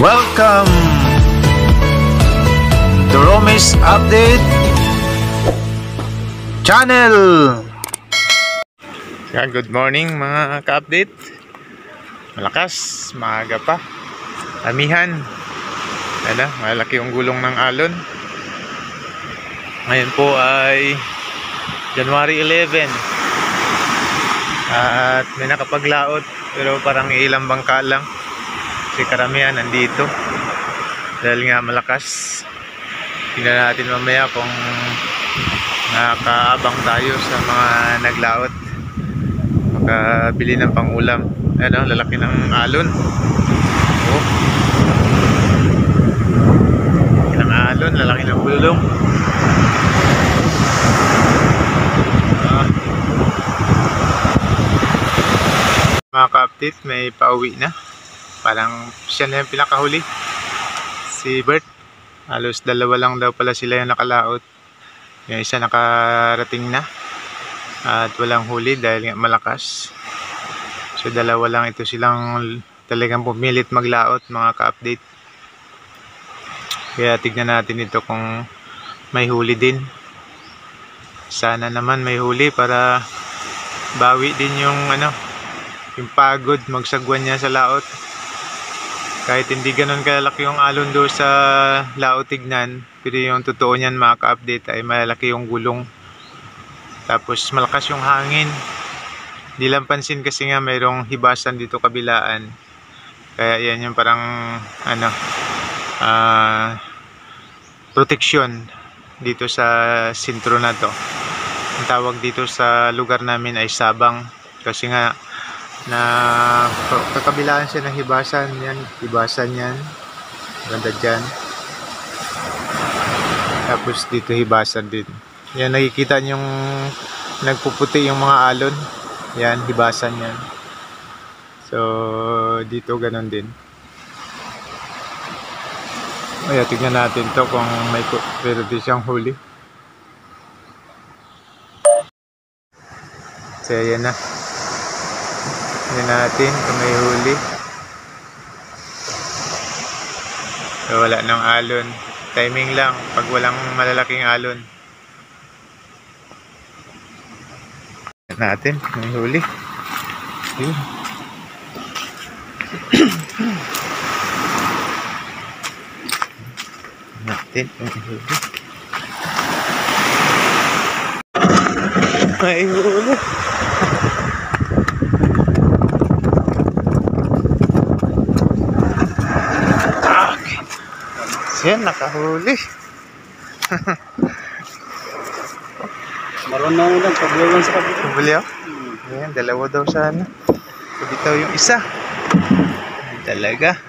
Welcome to Romis Update Channel. Good morning mga ka-update. Malakas, maaga pa. Amihan. Malaki yung gulong ng alon. Ngayon po ay January 11. At may nakapaglaot pero parang ilang bangka lang. Kasi karamihan nandito dahil nga malakas. Tingnan natin mamaya kung nakaabang tayo sa mga naglaot, makabili ng pangulam. Lalaki ng alon. Lalaki ng alon, lalaki ng gulong. Mga ka-update, may pauwi na. Parang siya na yung pinakahuli, si Bert. Halos dalawa lang daw pala sila yung nakalaot. Yung isa nakarating na at walang huli dahil nga malakas. So dalawa lang ito silang talagang pumilit maglaot, mga ka-update. Kaya tignan natin ito kung may huli din. Sana naman may huli para bawi din yung yung pagod magsagwan niya sa laot. Kahit hindi ganun kalaki yung alon do sa laot tignan, pero yung totoo niyan mga ka-update ay malaki yung gulong. Tapos malakas yung hangin. Di lang pansin kasi nga mayroong hibasan dito kabilaan. Kaya yan yung parang protection dito sa sintro na to. Ang tawag dito sa lugar namin ay sabang. Kasi nga na kakabilaan siya ng hibasan. Yan, hibasan yan, ganda dyan. Tapos dito hibasan din. Yan, nakikita yung nagpuputi yung mga alon. Yan, hibasan yan. So dito ganon din. Kaya tignan natin to kung may pero di siyang huli. So yan na. Tignan natin kung may huli. So wala nang alon. Timing lang pag walang malalaking alon. Tignan natin kung may huli. Natin kung may huli. May huli. Yan, nakahuli. Marunong lang, paglawan sa kabila. Huli ako? Yan, dalawa daw sana. Kabitaw yung isa. Talaga.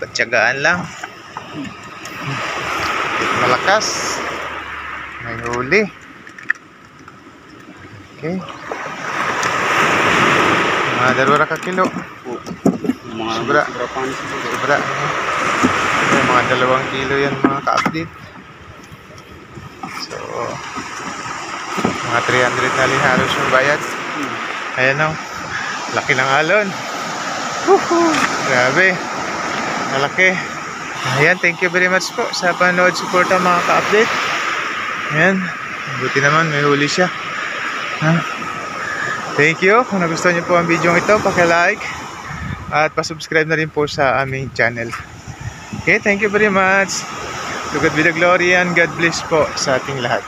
Patsagaan lang. Malakas. May huli. Okay. Mga 2 ka kilo. Sobra. Sobra. Mga 2 kilo yan mga ka-update. So mga 300 na halos yung bayad. Ayan o, laki ng alon. Grabe, malaki. Ayan, thank you very much po sa panood, suporta mga ka-update. Ayan, buti naman may huli siya. Thank you. Kung nagustuhan niyo po ang video ito, paki-like at pa-subscribe na rin po sa aming channel. Okay, thank you very much. To God be the glory and God bless po sa ating lahat.